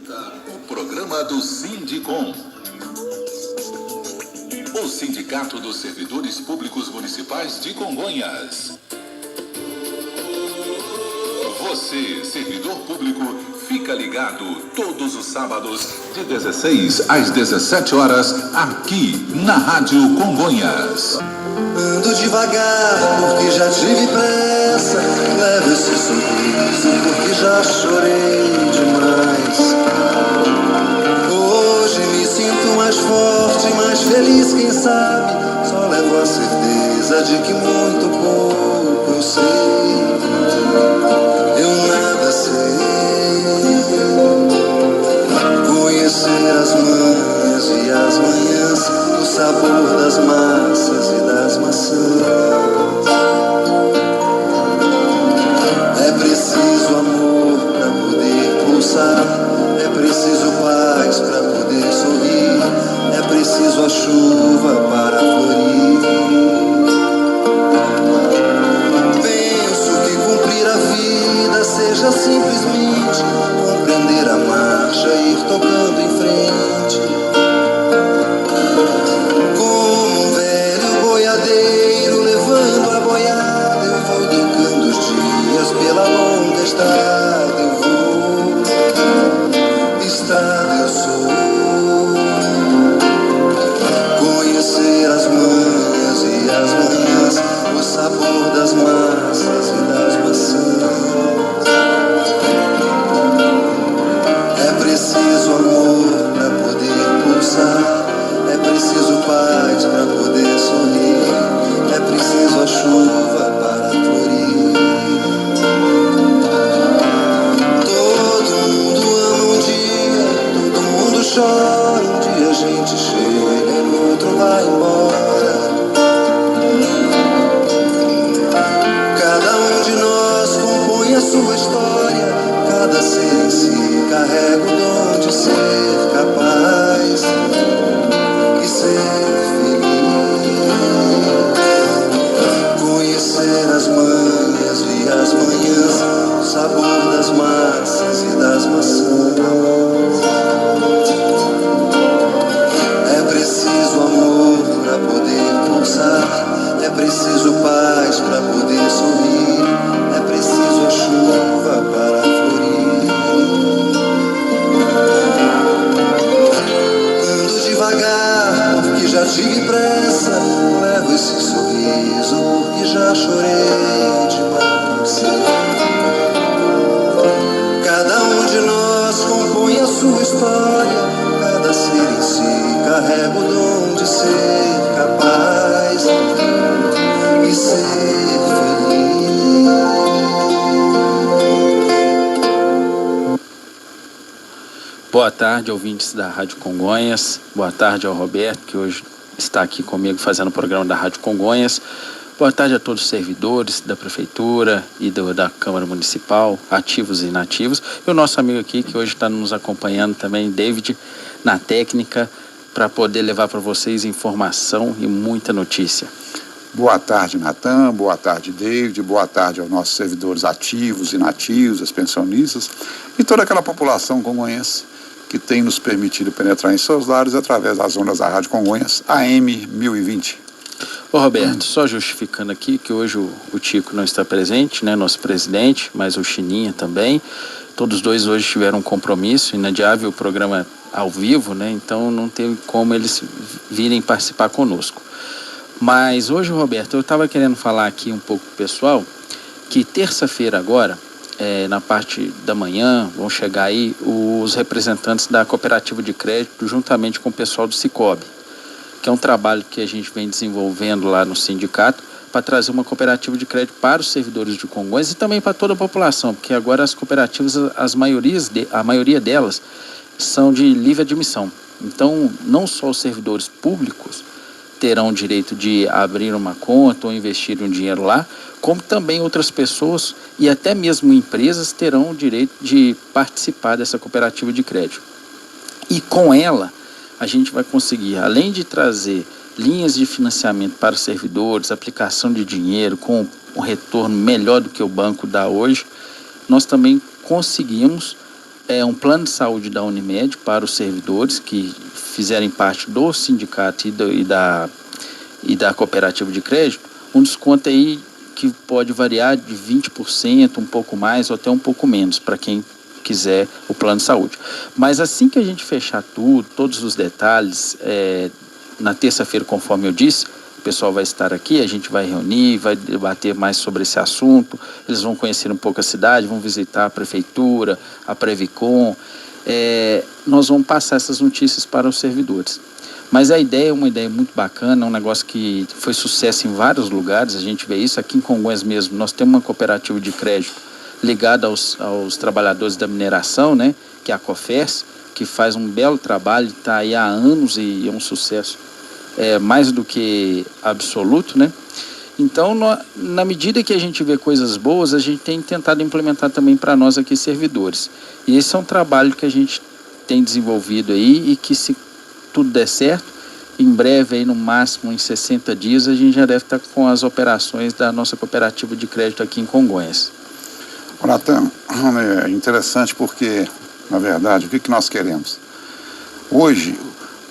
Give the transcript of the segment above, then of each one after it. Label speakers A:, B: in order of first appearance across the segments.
A: O programa do Sindicom. O Sindicato dos Servidores Públicos Municipais de Congonhas. Você, servidor público, fica ligado todos os sábados de 16 às 17 horas aqui na Rádio Congonhas.
B: Ando devagar porque já tive pressa, levo esse sorriso porque já chorei demais. Hoje me sinto mais forte, mais feliz, quem sabe, só levo a certeza de que muito pouco eu sei. Eu nada sei. Conhecer as manhas e as manhãs, o sabor das massas e das maçãs. É preciso amor para poder pulsar, é preciso paz para poder sorrir, é preciso a chuva para florir. Penso que cumprir a vida seja simplesmente compreender a marcha e ir tocando em frente. Como um velho boiadeiro levando a boiada, eu vou brincando os dias pela longa estrada. Eu vou, estrada eu sou. Conhecer as manhas e as manhãs, o sabor das massas e das maçãs. É preciso amor para poder pulsar, é preciso paz para poder sorrir, é preciso a chuva para florir. Todo mundo ama um dia, todo mundo chora, um dia a gente chega e no outro vai embora. Cada um de nós compõe a sua história, cada ser em si carrega o dom de ser capaz e ser feliz. Conhecer as manhas e as manhãs, o sabor das massas e das maçãs. É preciso amor para poder pulsar, é preciso paz para poder sorrir, é preciso a chuva para florir. Ando devagar porque já tive pressa, levo esse sorriso porque já chorei demais. Cada um de nós compõe a sua história, cada ser em si carrega o dom de ser capaz e ser feliz.
C: Boa tarde, ouvintes da Rádio Congonhas. Boa tarde ao Roberto, que hoje está aqui comigo fazendo o programa da Rádio Congonhas. Boa tarde a todos os servidores da Prefeitura e da Câmara Municipal, ativos e inativos. E o nosso amigo aqui, que hoje está nos acompanhando também, David, na técnica, para poder levar para vocês informação e muita notícia.
D: Boa tarde, Natan. Boa tarde, David. Boa tarde aos nossos servidores ativos, inativos, as pensionistas e toda aquela população congonhense que tem nos permitido penetrar em seus lares através das ondas da Rádio Congonhas AM 1020.
C: Ô Roberto, só justificando aqui que hoje o Tico não está presente, né, nosso presidente, mas o Chininha também. Todos os dois hoje tiveram um compromisso inadiável, o programa ao vivo, né, então não teve como eles virem participar conosco. Mas hoje, Roberto, eu estava querendo falar aqui um pouco pro pessoal que terça-feira agora, na parte da manhã, vão chegar aí os representantes da cooperativa de crédito juntamente com o pessoal do Cicobi, que é um trabalho que a gente vem desenvolvendo lá no sindicato para trazer uma cooperativa de crédito para os servidores de Congonhas e também para toda a população, porque agora as cooperativas, a maioria delas são de livre admissão. Então, não só os servidores públicos terão o direito de abrir uma conta ou investir um dinheiro lá, como também outras pessoas e até mesmo empresas terão o direito de participar dessa cooperativa de crédito. E com ela, a gente vai conseguir, além de trazer linhas de financiamento para os servidores, aplicação de dinheiro com um retorno melhor do que o banco dá hoje, nós também conseguimos um plano de saúde da Unimed para os servidores que fizerem parte do sindicato e da cooperativa de crédito, um desconto aí que pode variar de 20%, um pouco mais ou até um pouco menos, para quem quiser o plano de saúde. Mas assim que a gente fechar tudo, todos os detalhes, na terça-feira, conforme eu disse, o pessoal vai estar aqui, a gente vai reunir, vai debater mais sobre esse assunto, eles vão conhecer um pouco a cidade, vão visitar a prefeitura, a Previcom, nós vamos passar essas notícias para os servidores. Mas a ideia é uma ideia muito bacana, é um negócio que foi sucesso em vários lugares, a gente vê isso aqui em Congonhas mesmo. Nós temos uma cooperativa de crédito ligada aos trabalhadores da mineração, né, que é a COFERS, que faz um belo trabalho, está aí há anos e é um sucesso mais do que absoluto, né? Então, na medida que a gente vê coisas boas, a gente tem tentado implementar também para nós aqui servidores. E esse é um trabalho que a gente tem desenvolvido aí e que, se tudo der certo, em breve, aí no máximo em 60 dias, a gente já deve estar com as operações da nossa cooperativa de crédito aqui em Congonhas.
D: Natan, é interessante porque, na verdade, o que nós queremos? Hoje,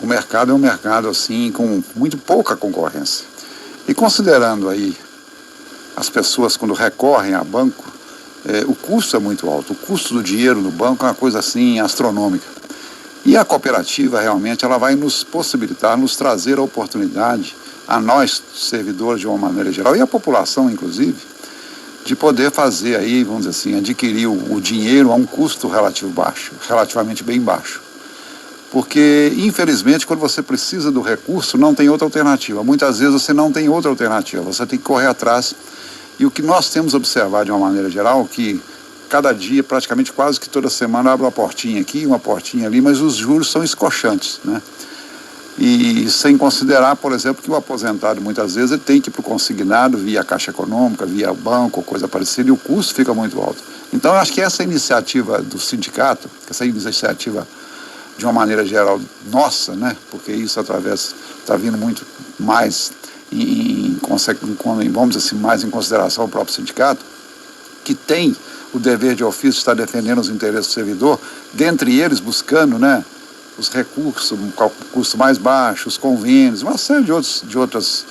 D: o mercado é um mercado assim com muito pouca concorrência. E considerando aí as pessoas quando recorrem a banco, o custo é muito alto. O custo do dinheiro no banco é uma coisa assim astronômica. E a cooperativa realmente ela vai nos possibilitar, nos trazer a oportunidade, a nós servidores de uma maneira geral, e a população inclusive, de poder fazer aí, vamos dizer assim, adquirir o dinheiro a um custo relativamente bem baixo. Porque, infelizmente, quando você precisa do recurso, não tem outra alternativa. Muitas vezes você não tem outra alternativa, você tem que correr atrás. E o que nós temos observado de uma maneira geral, que cada dia, praticamente quase que toda semana, abre uma portinha aqui, uma portinha ali, mas os juros são escochantes, né? E sem considerar, por exemplo, que o aposentado, muitas vezes, ele tem que ir para o consignado via Caixa Econômica, via banco, coisa parecida, e o custo fica muito alto. Então, eu acho que essa iniciativa do sindicato, essa iniciativa, de uma maneira geral, nossa, né? Porque isso está vindo muito mais, vamos dizer assim, mais em consideração o próprio sindicato, que tem o dever de ofício de estar defendendo os interesses do servidor, dentre eles buscando, né, os recursos, um custo mais baixo, os convênios, uma série de outras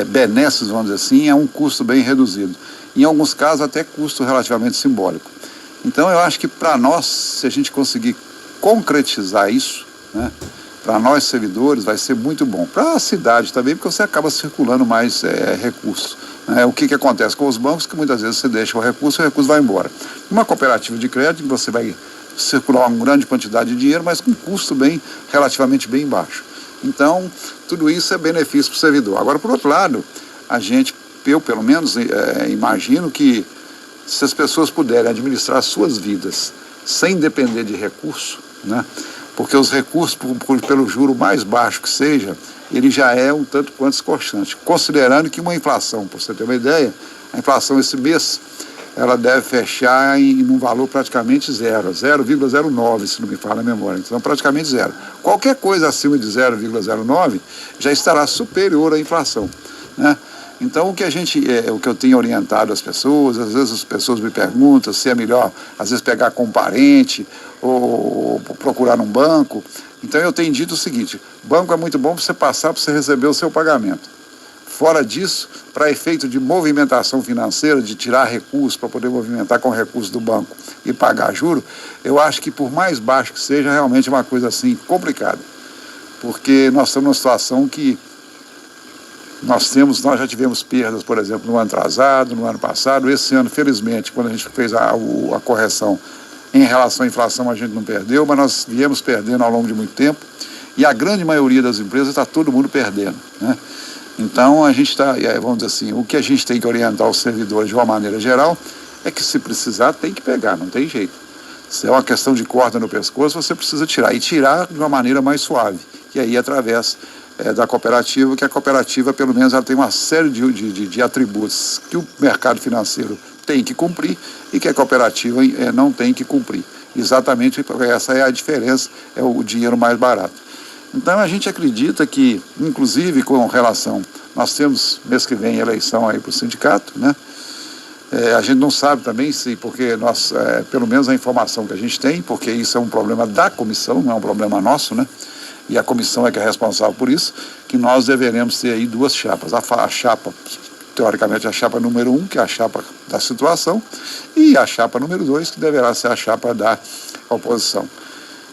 D: benesses, vamos dizer assim, a um custo bem reduzido. Em alguns casos, até custo relativamente simbólico. Então, eu acho que para nós, se a gente conseguir concretizar isso, né, para nós servidores, vai ser muito bom. Para a cidade também, porque você acaba circulando mais recursos. O que acontece com os bancos, que muitas vezes você deixa o recurso vai embora. Uma cooperativa de crédito, você vai circular uma grande quantidade de dinheiro, mas com custo relativamente bem baixo. Então, tudo isso é benefício para o servidor. Agora, por outro lado, eu pelo menos imagino que se as pessoas puderem administrar suas vidas sem depender de recurso, né? Porque os recursos, pelo juro mais baixo que seja, ele já é um tanto quanto escorchante. Considerando que uma inflação, para você ter uma ideia, a inflação esse mês, ela deve fechar em um valor praticamente zero, 0,09, se não me falha a memória, então praticamente zero. Qualquer coisa acima de 0,09 já estará superior à inflação, né? Então, o que eu tenho orientado as pessoas, às vezes as pessoas me perguntam se é melhor, às vezes, pegar com um parente ou procurar num banco. Então, eu tenho dito o seguinte: banco é muito bom para você passar, para você receber o seu pagamento. Fora disso, para efeito de movimentação financeira, de tirar recursos para poder movimentar com recursos do banco e pagar juro, eu acho que, por mais baixo que seja, realmente é uma coisa assim complicada. Porque nós estamos numa situação que nós já tivemos perdas, por exemplo, no ano atrasado, no ano passado. Esse ano, felizmente, quando a gente fez a correção em relação à inflação, a gente não perdeu, mas nós viemos perdendo ao longo de muito tempo, e a grande maioria das empresas está todo mundo perdendo, né? Então, a gente vamos dizer assim, o que a gente tem que orientar os servidores de uma maneira geral é que, se precisar, tem que pegar, não tem jeito. Se é uma questão de corda no pescoço, você precisa tirar, e tirar de uma maneira mais suave, e aí através da cooperativa, que a cooperativa, pelo menos, ela tem uma série de atributos que o mercado financeiro tem que cumprir e que a cooperativa não tem que cumprir. Exatamente, essa é a diferença, é o dinheiro mais barato. Então, a gente acredita que, inclusive, com relação, nós temos mês que vem eleição aí para o sindicato, né? A gente não sabe também se, porque nós, pelo menos a informação que a gente tem, porque isso é um problema da comissão, não é um problema nosso, né? E a comissão é que é responsável por isso, que nós deveremos ter aí 2 chapas. A chapa, teoricamente, a chapa número 1, que é a chapa da situação, e a chapa número 2, que deverá ser a chapa da oposição.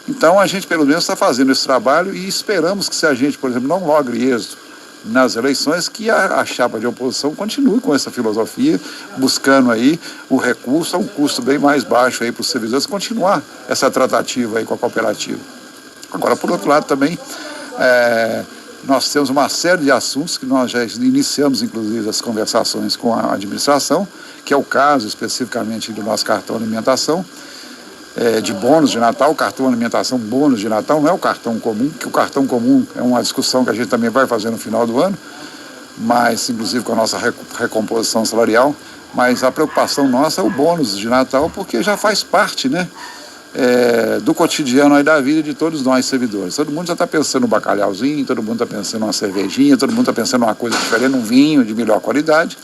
D: Então, a gente, pelo menos, está fazendo esse trabalho e esperamos que, se a gente, por exemplo, não logre êxito nas eleições, que a chapa de oposição continue com essa filosofia, buscando aí o recurso a um custo bem mais baixo aí para os servidores, continuar essa tratativa aí com a cooperativa. Agora, por outro lado, também, nós temos uma série de assuntos que nós já iniciamos, inclusive, as conversações com a administração, que é o caso especificamente do nosso cartão alimentação, de bônus de Natal. O cartão alimentação bônus de Natal não é o cartão comum, que o cartão comum é uma discussão que a gente também vai fazer no final do ano, mas inclusive com a nossa recomposição salarial, mas a preocupação nossa é o bônus de Natal, porque já faz parte, né, do cotidiano aí da vida de todos nós servidores. Todo mundo já está pensando no bacalhauzinho, todo mundo está pensando numa cervejinha, todo mundo está pensando numa coisa diferente, num vinho de melhor qualidade,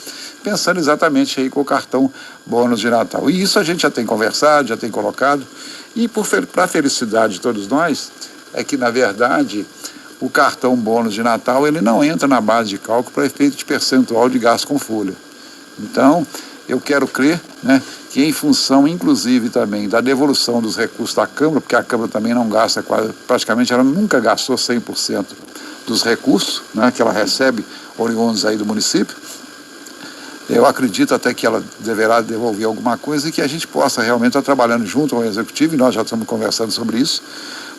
D: pensando exatamente aí com o cartão bônus de Natal. E isso a gente já tem conversado, já tem colocado, e para a felicidade de todos nós, é que, na verdade, o cartão bônus de Natal, ele não entra na base de cálculo para efeito de percentual de gasto com folha. Então, eu quero crer, né, que em função, inclusive, também da devolução dos recursos da Câmara, porque a Câmara também não gasta praticamente, ela nunca gastou 100% dos recursos, né, que ela recebe oriundos aí do município. Eu acredito até que ela deverá devolver alguma coisa e que a gente possa realmente estar trabalhando junto ao Executivo, e nós já estamos conversando sobre isso,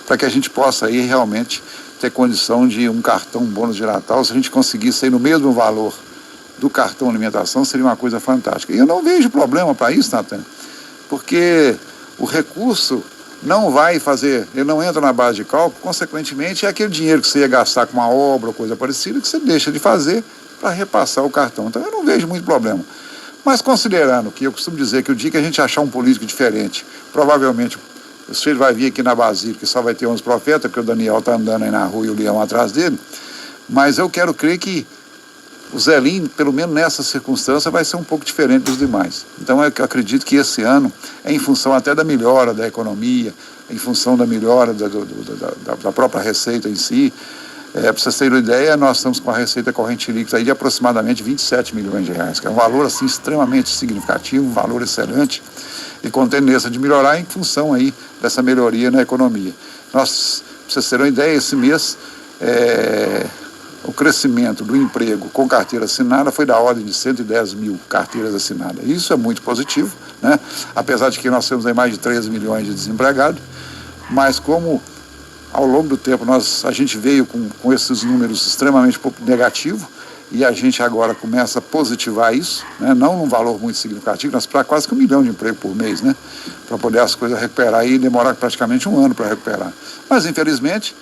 D: para que a gente possa aí realmente ter condição de um cartão bônus de Natal. Se a gente conseguisse aí no mesmo valor do cartão alimentação, seria uma coisa fantástica. E eu não vejo problema para isso, Natan, porque o recurso não vai fazer, ele não entra na base de cálculo, consequentemente é aquele dinheiro que você ia gastar com uma obra ou coisa parecida, que você deixa de fazer para repassar o cartão. Então eu não vejo muito problema. Mas considerando que eu costumo dizer que o dia que a gente achar um político diferente, provavelmente o senhor vai vir aqui na Basílica que só vai ter 11 profetas, porque o Daniel está andando aí na rua e o Leão atrás dele, mas eu quero crer que o Zelim, pelo menos nessa circunstância, vai ser um pouco diferente dos demais. Então eu acredito que esse ano, em função até da melhora da economia, em função da melhora da própria receita em si, para vocês terem uma ideia, nós estamos com a receita corrente líquida aí de aproximadamente 27 milhões de reais, que é um valor assim extremamente significativo, um valor excelente, e com tendência de melhorar em função aí dessa melhoria na economia. Nós, para vocês terem uma ideia, esse mês o crescimento do emprego com carteira assinada foi da ordem de 110 mil carteiras assinadas. Isso é muito positivo, né? Apesar de que nós temos aí mais de 13 milhões de desempregados, mas como ao longo do tempo a gente veio com esses números extremamente negativos, e a gente agora começa a positivar isso, né? Não num valor muito significativo, nós para quase que 1 milhão de emprego por mês, né? Para poder as coisas recuperar e demorar praticamente 1 ano para recuperar. Mas infelizmente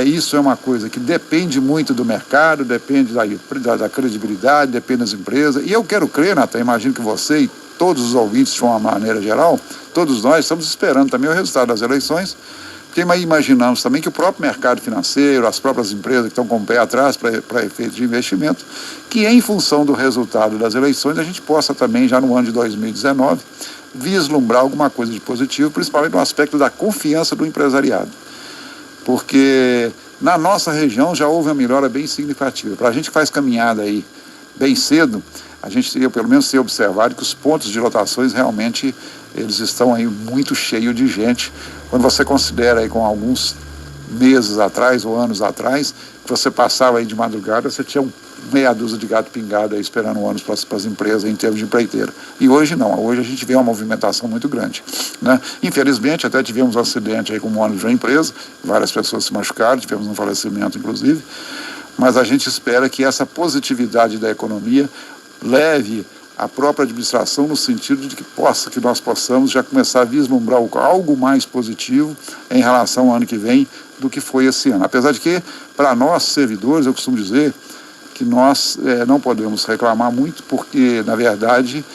D: isso é uma coisa que depende muito do mercado, depende da credibilidade, depende das empresas. E eu quero crer, Natan, imagino que você e todos os ouvintes, de uma maneira geral, todos nós estamos esperando também o resultado das eleições, porque imaginamos também que o próprio mercado financeiro, as próprias empresas que estão com o pé atrás para efeito de investimento, que em função do resultado das eleições a gente possa também, já no ano de 2019, vislumbrar alguma coisa de positivo, principalmente no aspecto da confiança do empresariado. Porque na nossa região já houve uma melhora bem significativa. Para a gente que faz caminhada aí bem cedo, a gente teria pelo menos ter observado que os pontos de lotações realmente eles estão aí muito cheios de gente. Quando você considera aí com alguns meses atrás ou anos atrás, que você passava aí de madrugada, você tinha meia dúzia de gato pingado aí esperando o ônibus para as empresas em termos de empreiteiro. E hoje não, hoje a gente vê uma movimentação muito grande, né? Infelizmente até tivemos um acidente aí com um ônibus de uma empresa, várias pessoas se machucaram, tivemos um falecimento inclusive, mas a gente espera que essa positividade da economia leve a própria administração no sentido de que nós possamos já começar a vislumbrar algo mais positivo em relação ao ano que vem do que foi esse ano. Apesar de que, para nós servidores, eu costumo dizer que nós não podemos reclamar muito, porque, na verdade,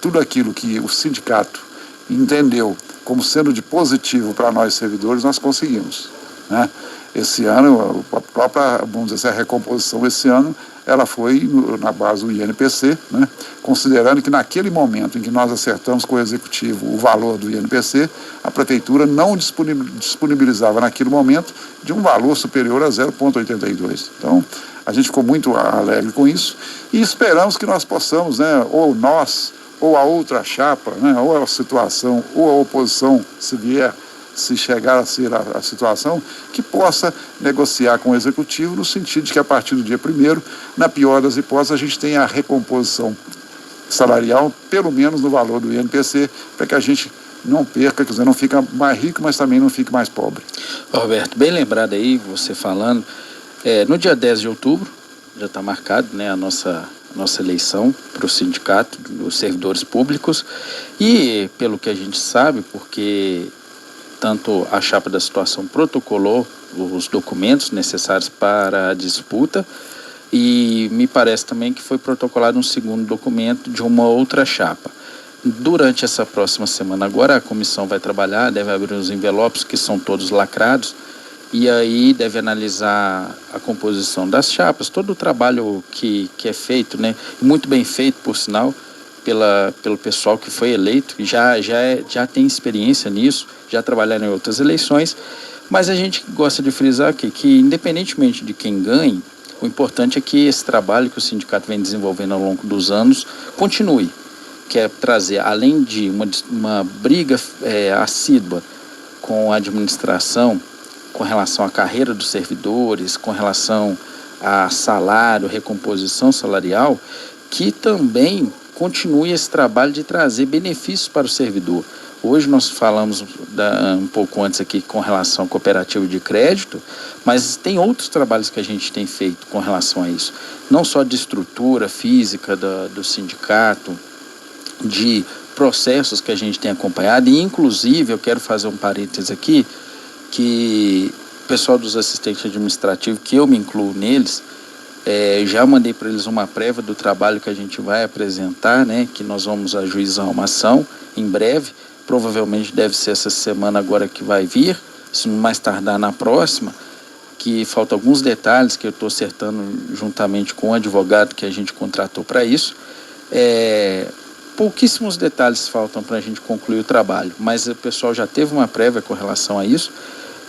D: tudo aquilo que o sindicato entendeu como sendo de positivo para nós servidores, nós conseguimos, né? Esse ano, a própria, vamos dizer assim, a recomposição esse ano, ela foi na base do INPC, né? Considerando que naquele momento em que nós acertamos com o Executivo o valor do INPC, a Prefeitura não disponibilizava naquele momento de um valor superior a 0,82. Então, a gente ficou muito alegre com isso e esperamos que nós possamos, né, ou nós, ou a outra chapa, né, ou a situação, ou a oposição, se chegar a ser a situação, que possa negociar com o Executivo no sentido de que a partir do dia 1º, na pior das hipóteses, a gente tenha a recomposição salarial, pelo menos no valor do INPC, para que a gente não perca, quer dizer, não fica mais rico, mas também não fique mais pobre.
C: Roberto, bem lembrado aí, você falando, no dia 10 de outubro, já está marcado, né, a nossa eleição para o sindicato dos servidores públicos e, pelo que a gente sabe, porque tanto a chapa da situação protocolou os documentos necessários para a disputa e me parece também que foi protocolado um segundo documento de uma outra chapa. Durante essa próxima semana agora a comissão vai trabalhar, deve abrir os envelopes que são todos lacrados e aí deve analisar a composição das chapas, todo o trabalho que é feito, né, muito bem feito por sinal, pelo pessoal que foi eleito, já tem experiência nisso, já trabalharam em outras eleições, mas a gente gosta de frisar aqui que independentemente de quem ganhe, o importante é que esse trabalho que o sindicato vem desenvolvendo ao longo dos anos continue, que é trazer, além de uma briga assídua com a administração, com relação à carreira dos servidores, com relação a salário, recomposição salarial, que também continue esse trabalho de trazer benefícios para o servidor. Hoje nós falamos um pouco antes aqui com relação ao cooperativo de crédito, mas tem outros trabalhos que a gente tem feito com relação a isso. Não só de estrutura física do sindicato, de processos que a gente tem acompanhado, e inclusive eu quero fazer um parênteses aqui, que o pessoal dos assistentes administrativos, que eu me incluo neles, já mandei para eles uma prévia do trabalho que a gente vai apresentar, né, que nós vamos ajuizar uma ação em breve, provavelmente deve ser essa semana agora que vai vir, se não mais tardar na próxima, que faltam alguns detalhes que eu estou acertando juntamente com o advogado que a gente contratou para isso. Pouquíssimos detalhes faltam para a gente concluir o trabalho, mas o pessoal já teve uma prévia com relação a isso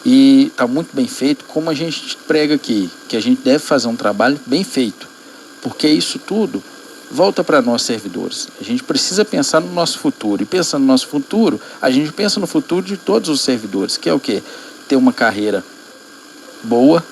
C: e está muito bem feito, como a gente prega aqui, que a gente deve fazer um trabalho bem feito, porque isso tudo volta para nós servidores. A gente precisa pensar no nosso futuro, e pensando no nosso futuro, a gente pensa no futuro de todos os servidores, que é o quê? Ter uma carreira boa,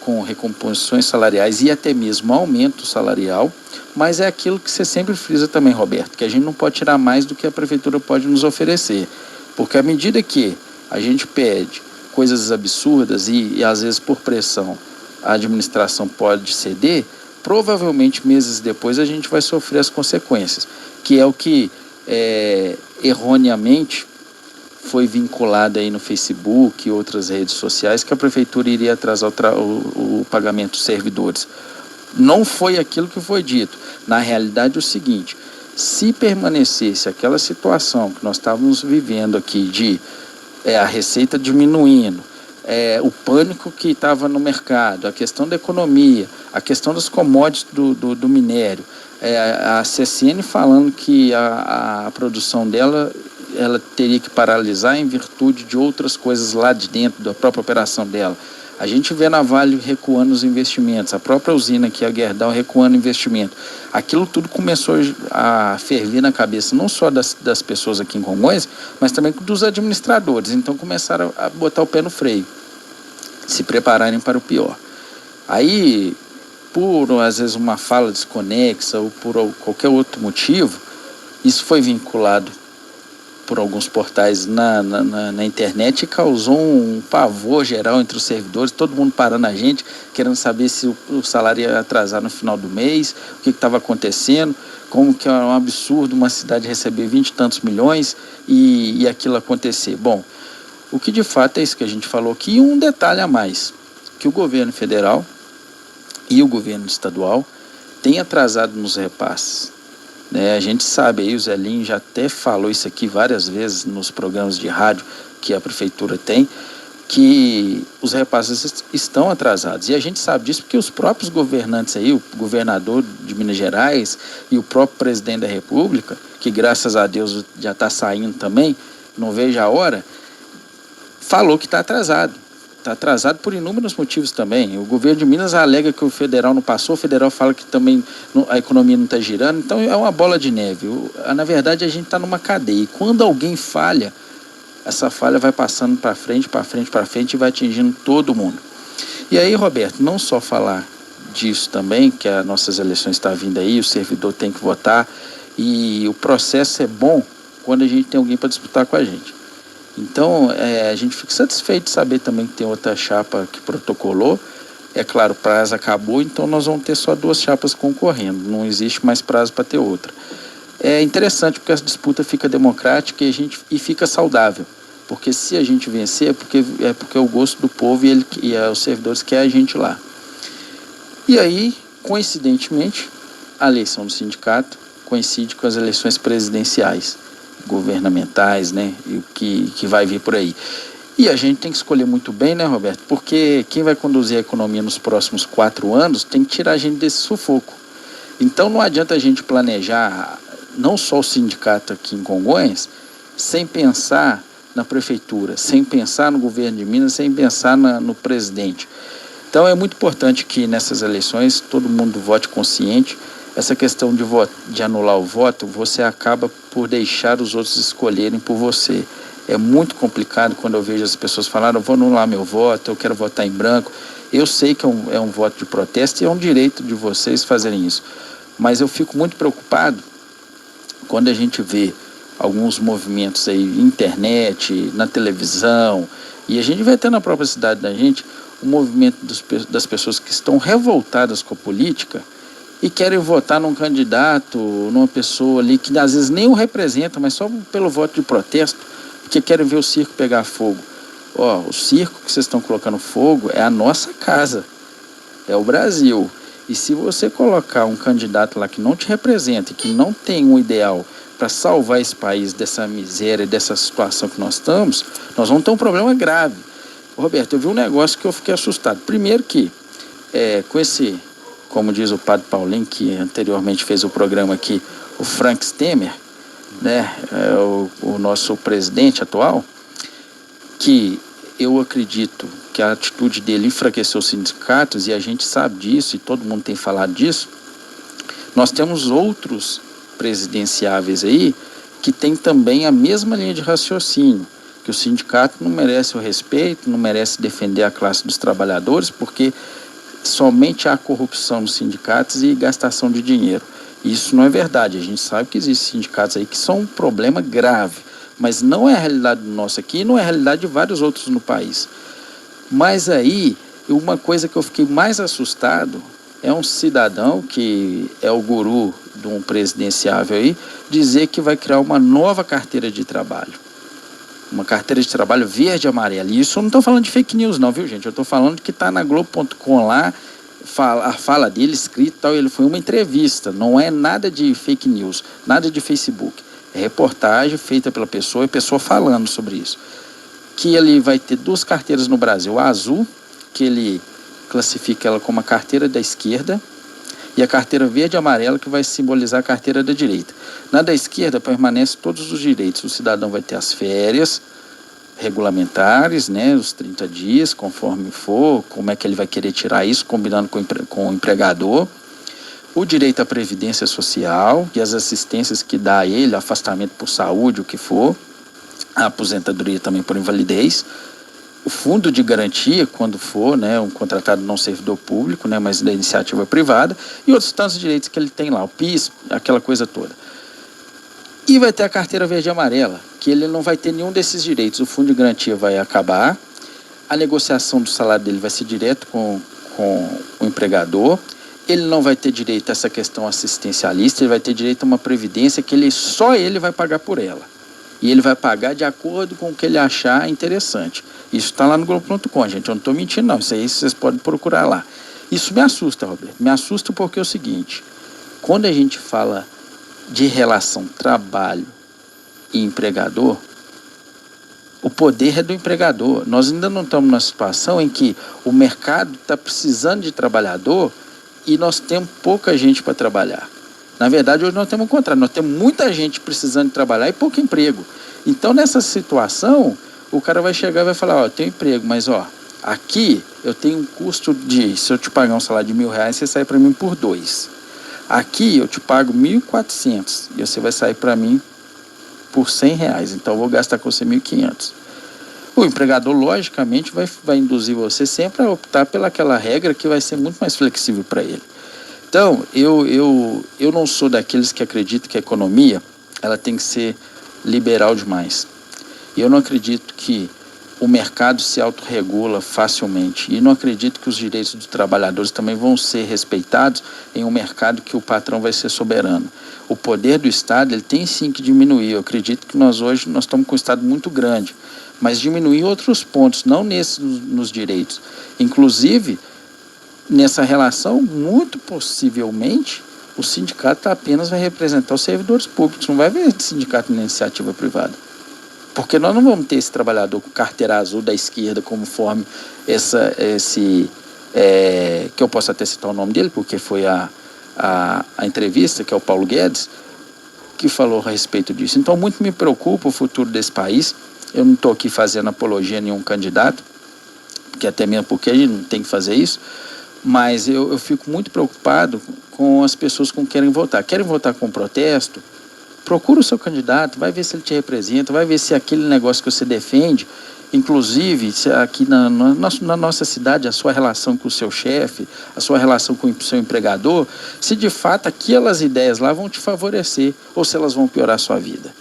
C: com recomposições salariais e até mesmo aumento salarial, mas é aquilo que você sempre frisa também, Roberto, que a gente não pode tirar mais do que a prefeitura pode nos oferecer, porque à medida que a gente pede coisas absurdas e às vezes por pressão a administração pode ceder, provavelmente meses depois a gente vai sofrer as consequências, que é o que erroneamente foi vinculado aí no Facebook e outras redes sociais, que a prefeitura iria atrasar o pagamento dos servidores. Não foi aquilo que foi dito. Na realidade é o seguinte, se permanecesse aquela situação que nós estávamos vivendo aqui de a receita diminuindo, o pânico que estava no mercado, a questão da economia, a questão dos commodities do minério, a CSN falando que a produção dela ela teria que paralisar em virtude de outras coisas lá de dentro da própria operação dela. A gente vê na Vale recuando os investimentos, a própria usina aqui, a Gerdau, recuando investimento. Aquilo tudo começou a ferver na cabeça, não só das pessoas aqui em Congonhas, mas também dos administradores. Então começaram a botar o pé no freio, se prepararem para o pior. Aí, por às vezes uma fala desconexa ou por qualquer outro motivo, isso foi vinculado por alguns portais na internet e causou um pavor geral entre os servidores, todo mundo parando a gente, querendo saber se o salário ia atrasar no final do mês, o que estava acontecendo, como que é um absurdo uma cidade receber 20 e tantos milhões e aquilo acontecer. Bom, o que de fato é isso que a gente falou aqui, e um detalhe a mais, que o governo federal e o governo estadual têm atrasado nos repasses. A gente sabe aí, o Zelinho já até falou isso aqui várias vezes nos programas de rádio que a prefeitura tem, que os repasses estão atrasados. E a gente sabe disso porque os próprios governantes aí, o governador de Minas Gerais e o próprio presidente da República, que graças a Deus já está saindo também, não vejo a hora, falou que está atrasado. Está atrasado por inúmeros motivos também. O governo de Minas alega que o federal não passou, o federal fala que também a economia não está girando, então é uma bola de neve. Na verdade, a gente está numa cadeia. E quando alguém falha, essa falha vai passando para frente e vai atingindo todo mundo. E aí, Roberto, não só falar disso também, que as nossas eleições estão vindo aí, o servidor tem que votar, e o processo é bom quando a gente tem alguém para disputar com a gente. Então, a gente fica satisfeito de saber também que tem outra chapa que protocolou. É claro, o prazo acabou, então nós vamos ter só 2 chapas concorrendo, não existe mais prazo para ter outra. É interessante porque a disputa fica democrática e fica saudável, porque se a gente vencer é porque é o gosto do povo e os servidores querem a gente lá. E aí, coincidentemente, a eleição do sindicato coincide com as eleições presidenciais, governamentais, né, e o que vai vir por aí. E a gente tem que escolher muito bem, né, Roberto, porque quem vai conduzir a economia nos próximos 4 anos tem que tirar a gente desse sufoco. Então não adianta a gente planejar não só o sindicato aqui em Congonhas, sem pensar na prefeitura, sem pensar no governo de Minas, sem pensar no presidente. Então é muito importante que nessas eleições todo mundo vote consciente. Essa questão de anular o voto, você acaba por deixar os outros escolherem por você. É muito complicado quando eu vejo as pessoas falarem, eu vou anular meu voto, eu quero votar em branco. Eu sei que é um voto de protesto e é um direito de vocês fazerem isso. Mas eu fico muito preocupado quando a gente vê alguns movimentos aí, internet, na televisão, e a gente vai ter na própria cidade da gente um movimento das pessoas que estão revoltadas com a política e querem votar num candidato, numa pessoa ali que às vezes nem o representa, mas só pelo voto de protesto, porque querem ver o circo pegar fogo. O circo que vocês estão colocando fogo é a nossa casa, é o Brasil. E se você colocar um candidato lá que não te representa, que não tem um ideal para salvar esse país dessa miséria, dessa situação que nós estamos, nós vamos ter um problema grave. Roberto, eu vi um negócio que eu fiquei assustado. Primeiro que, com esse, como diz o padre Paulinho, que anteriormente fez o programa aqui, o Frank Stemmer, né, o nosso presidente atual, que eu acredito que a atitude dele enfraqueceu os sindicatos, e a gente sabe disso, e todo mundo tem falado disso. Nós temos outros presidenciáveis aí que tem também a mesma linha de raciocínio, que o sindicato não merece o respeito, não merece defender a classe dos trabalhadores, porque somente há corrupção nos sindicatos e gastação de dinheiro. Isso não é verdade. A gente sabe que existem sindicatos aí que são um problema grave, mas não é a realidade nossa aqui e não é a realidade de vários outros no país. Mas aí, uma coisa que eu fiquei mais assustado é um cidadão que é o guru de um presidenciável aí, dizer que vai criar uma nova carteira de trabalho. Uma carteira de trabalho verde e amarela. E isso eu não estou falando de fake news não, viu, gente? Eu estou falando que está na Globo.com lá, a fala dele escrita e tal, ele foi uma entrevista, não é nada de fake news, nada de Facebook. É reportagem feita pela pessoa e pessoa falando sobre isso. Que ele vai ter 2 carteiras no Brasil, a azul, que ele classifica ela como a carteira da esquerda, e a carteira verde e amarela, que vai simbolizar a carteira da direita. Na da esquerda permanece todos os direitos. O cidadão vai ter as férias regulamentares, né, os 30 dias, conforme for, como é que ele vai querer tirar isso, combinando com o empregador. O direito à previdência social e as assistências que dá a ele, afastamento por saúde, o que for, a aposentadoria também por invalidez, o fundo de garantia, quando for, né, um contratado não servidor público, né, mas da iniciativa privada, e outros tantos direitos que ele tem lá, o PIS, aquela coisa toda. E vai ter a carteira verde e amarela, que ele não vai ter nenhum desses direitos. O fundo de garantia vai acabar, a negociação do salário dele vai ser direto com o empregador, ele não vai ter direito a essa questão assistencialista, ele vai ter direito a uma previdência que só ele vai pagar por ela. E ele vai pagar de acordo com o que ele achar interessante. Isso está lá no Globo.com, gente. Eu não estou mentindo, não. Isso aí vocês podem procurar lá. Isso me assusta, Roberto. Me assusta porque é o seguinte. Quando a gente fala de relação trabalho e empregador, O poder é do empregador. Nós ainda não estamos numa situação em que o mercado está precisando de trabalhador e nós temos pouca gente para trabalhar. Na verdade, hoje nós temos o contrário. Nós temos muita gente precisando de trabalhar e pouco emprego. Então, nessa situação, o cara vai chegar e vai falar, eu tenho emprego, mas aqui eu tenho um custo se eu te pagar um salário de R$1.000, você sai para mim por 2. Aqui eu te pago 1.400 e você vai sair para mim por R$100, então eu vou gastar com você 1.500. O empregador, logicamente, vai induzir você sempre a optar pelaquela regra que vai ser muito mais flexível para ele. Então, eu não sou daqueles que acreditam que a economia ela tem que ser liberal demais. Eu não acredito que o mercado se autorregula facilmente. E não acredito que os direitos dos trabalhadores também vão ser respeitados em um mercado que o patrão vai ser soberano. O poder do Estado ele tem sim que diminuir. Eu acredito que hoje nós estamos com um Estado muito grande, mas diminuir outros pontos, não nos direitos. Inclusive, nessa relação, muito possivelmente, o sindicato apenas vai representar os servidores públicos, não vai ver sindicato na iniciativa privada. Porque nós não vamos ter esse trabalhador com carteira azul da esquerda, conforme que eu posso até citar o nome dele, porque foi a entrevista, que é o Paulo Guedes, que falou a respeito disso. Então, muito me preocupa o futuro desse país. Eu não estou aqui fazendo apologia a nenhum candidato, que até mesmo porque a gente não tem que fazer isso, mas eu fico muito preocupado com as pessoas que querem votar. Querem votar com protesto? Procura o seu candidato, vai ver se ele te representa, vai ver se aquele negócio que você defende, inclusive se aqui na nossa cidade, a sua relação com o seu chefe, a sua relação com o seu empregador, se de fato aquelas ideias lá vão te favorecer ou se elas vão piorar a sua vida.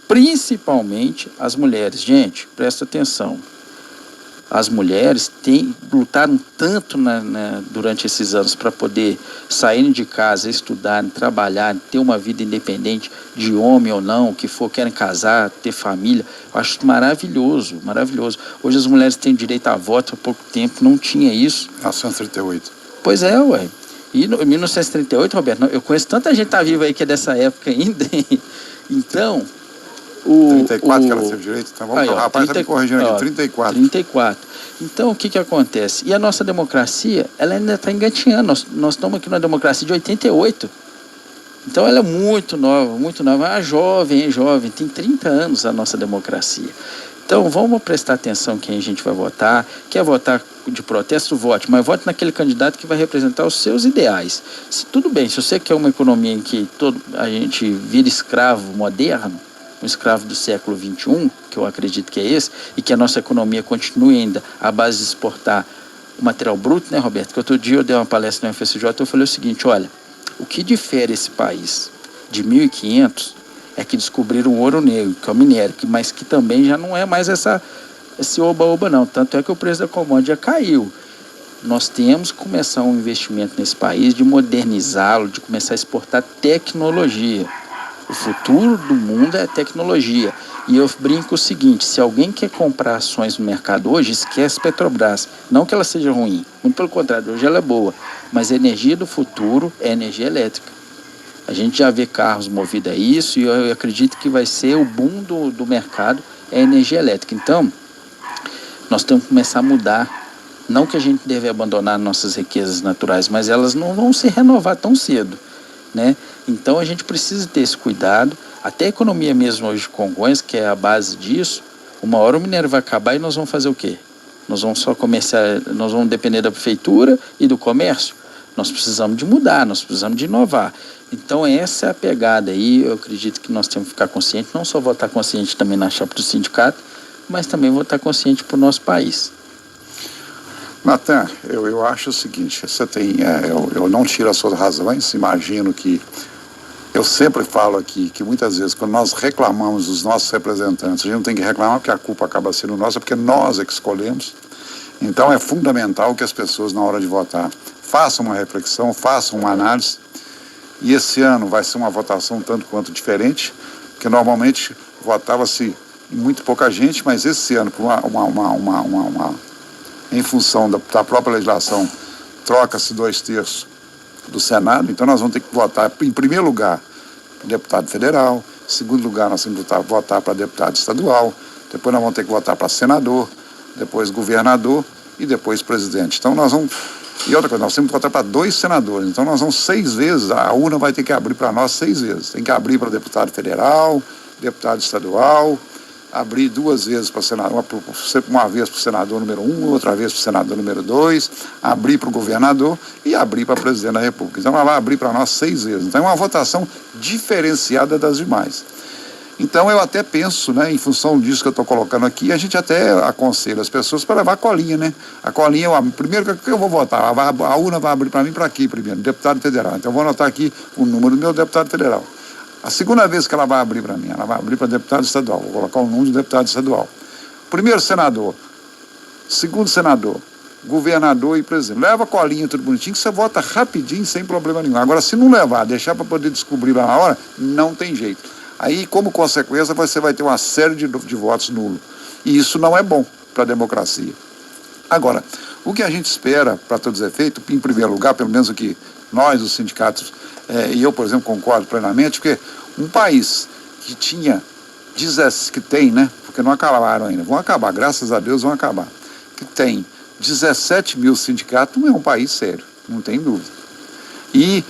C: Principalmente as mulheres. Gente, presta atenção. As mulheres lutaram tanto durante esses anos para poder saírem de casa, estudarem, trabalharem, ter uma vida independente de homem ou não, o que for, querem casar, ter família. Eu acho maravilhoso, maravilhoso. Hoje as mulheres têm direito a voto há pouco tempo, não tinha isso.
D: 1938.
C: Pois é, ué. E em 1938, Roberto, eu conheço tanta gente que está viva aí que é dessa época ainda. Então...
D: 34 que ela teve direito? Então vamos o rapaz está me corrigindo aqui, 34.
C: 34. Então, o que acontece? E a nossa democracia, ela ainda está engatinhando. Nós estamos aqui numa democracia de 88. Então, ela é muito nova, muito nova. Ah, jovem, tem 30 anos a nossa democracia. Então, vamos prestar atenção quem a gente vai votar. Quer votar de protesto, vote. Mas vote naquele candidato que vai representar os seus ideais. Tudo bem, se você quer uma economia em que a gente vira escravo moderno, um escravo do século XXI, que eu acredito que é esse, e que a nossa economia continue ainda à base de exportar o material bruto, né, Roberto? Que outro dia eu dei uma palestra na UFSJ e eu falei o seguinte, olha, o que difere esse país de 1500 é que descobriram o ouro negro, que é o minério, mas que também já não é mais esse oba-oba não, tanto é que o preço da commodity já caiu. Nós temos que começar um investimento nesse país, de modernizá-lo, de começar a exportar tecnologia. O futuro do mundo é tecnologia. E eu brinco o seguinte, se alguém quer comprar ações no mercado hoje, esquece Petrobras. Não que ela seja ruim, muito pelo contrário, hoje ela é boa. Mas a energia do futuro é energia elétrica. A gente já vê carros movidos a isso e eu acredito que vai ser o boom do mercado, é a energia elétrica. Então, nós temos que começar a mudar. Não que a gente deve abandonar nossas riquezas naturais, mas elas não vão se renovar tão cedo, né? Então a gente precisa ter esse cuidado. Até a economia mesmo hoje de Congonhas, que é a base disso, uma hora o minério vai acabar e nós vamos fazer o quê? Nós vamos só nós vamos depender da prefeitura e do comércio? Nós precisamos de mudar, nós precisamos de inovar. Então essa é a pegada aí. Eu acredito que nós temos que ficar consciente, não só votar consciente também na chapa do sindicato, mas também votar consciente para o nosso país.
D: Natan, eu acho o seguinte, você tem, eu não tiro as suas razões, imagino que, eu sempre falo aqui que muitas vezes quando nós reclamamos dos nossos representantes, a gente não tem que reclamar porque a culpa acaba sendo nossa, porque nós é que escolhemos. Então é fundamental que as pessoas na hora de votar façam uma reflexão, façam uma análise, e esse ano vai ser uma votação tanto quanto diferente, porque normalmente votava-se muito pouca gente, mas esse ano, por em função da própria legislação, troca-se 2/3 do Senado, então nós vamos ter que votar, em primeiro lugar, para deputado federal, em segundo lugar, nós temos que votar para deputado estadual, depois nós vamos ter que votar para senador, depois governador e depois presidente. Então nós vamos... E outra coisa, nós temos que votar para 2 senadores, então nós vamos 6 vezes, a urna vai ter que abrir para nós 6 vezes. Tem que abrir para deputado federal, deputado estadual, abrir 2 vezes para senador, uma vez para o senador número 1, outra vez para o senador número 2, abrir para o governador e abrir para o presidente da República. Então ela vai abrir para nós 6 vezes. Então é uma votação diferenciada das demais. Então eu até penso, né, em função disso que eu estou colocando aqui, a gente até aconselha as pessoas para levar a colinha, né? A colinha, primeiro que eu vou votar, a urna vai abrir para mim para aqui primeiro, deputado federal. Então eu vou anotar aqui o número do meu deputado federal. A segunda vez que ela vai abrir para mim, ela vai abrir para deputado estadual, vou colocar o número do deputado estadual. Primeiro senador, segundo senador, governador e presidente. Leva a colinha tudo bonitinho que você vota rapidinho, sem problema nenhum. Agora, se não levar, deixar para poder descobrir lá na hora, não tem jeito. Aí, como consequência, você vai ter uma série de votos nulos. E isso não é bom para a democracia. Agora, o que a gente espera, para todos os efeitos, em primeiro lugar, pelo menos o que nós, os sindicatos, e eu, por exemplo, concordo plenamente, porque um país que que tem, né, porque não acabaram ainda, vão acabar, graças a Deus vão acabar, que tem 17 mil sindicatos, não é um país sério, não tem dúvida. E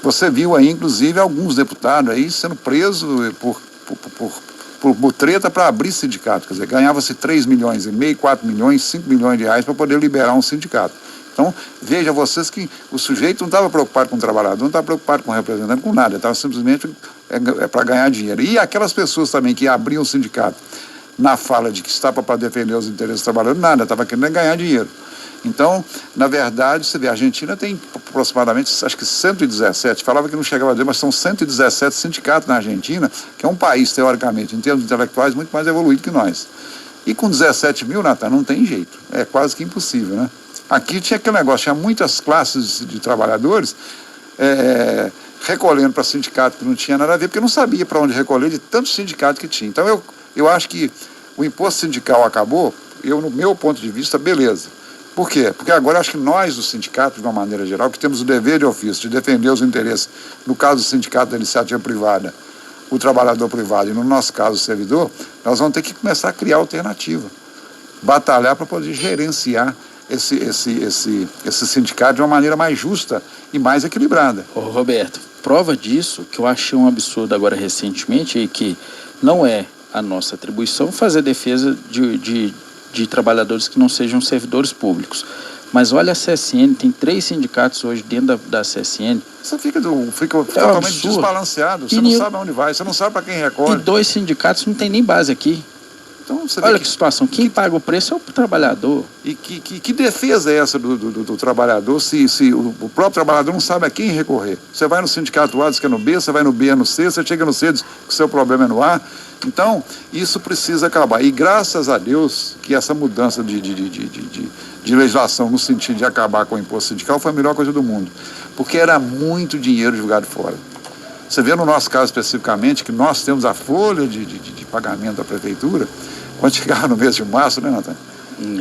D: você viu aí, inclusive, alguns deputados aí sendo presos por treta para abrir sindicato. Quer dizer, ganhava-se 3 milhões e meio, 4 milhões, 5 milhões de reais para poder liberar um sindicato. Então, veja vocês que o sujeito não estava preocupado com o trabalhador, não estava preocupado com o representante, com nada, estava simplesmente para ganhar dinheiro. E aquelas pessoas também que abriam o sindicato na fala de que estava para defender os interesses do trabalhador, nada, estava querendo ganhar dinheiro. Então, na verdade, você vê, a Argentina tem aproximadamente, acho que 117, falava que não chegava a dizer, mas são 117 sindicatos na Argentina, que é um país, teoricamente, em termos intelectuais, muito mais evoluído que nós. E com 17 mil, Natan, não tem jeito, é quase que impossível, né? Aqui tinha aquele negócio, tinha muitas classes de trabalhadores recolhendo para sindicato que não tinha nada a ver, porque não sabia para onde recolher de tanto sindicato que tinha. Então, eu acho que o imposto sindical acabou, no meu ponto de vista, beleza. Por quê? Porque agora acho que nós, os sindicatos, de uma maneira geral, que temos o dever de ofício de defender os interesses, no caso do sindicato da iniciativa privada, o trabalhador privado, e no nosso caso o servidor, nós vamos ter que começar a criar alternativa, batalhar para poder gerenciar esse sindicato de uma maneira mais justa e mais equilibrada.
C: Ô, Roberto, prova disso que eu achei um absurdo agora recentemente e que não é a nossa atribuição fazer defesa de trabalhadores que não sejam servidores públicos. Mas olha a CSN, tem 3 sindicatos hoje dentro da CSN.
D: Você fica totalmente desbalanceado, você não sabe aonde vai, você não sabe para quem recolhe.
C: E 2 sindicatos não tem nem base aqui.
D: Então, você
C: olha que situação, quem paga o preço é o trabalhador.
D: E que defesa é essa do trabalhador se o próprio trabalhador não sabe a quem recorrer? Você vai no sindicato A, diz que é no B, você vai no B, é no C, você chega no C, diz que o seu problema é no A. Então, isso precisa acabar. E graças a Deus que essa mudança de legislação no sentido de acabar com o imposto sindical foi a melhor coisa do mundo. Porque era muito dinheiro jogado fora. Você vê no nosso caso especificamente que nós temos a folha de pagamento da prefeitura, quando chegava no mês de março, né, Natan?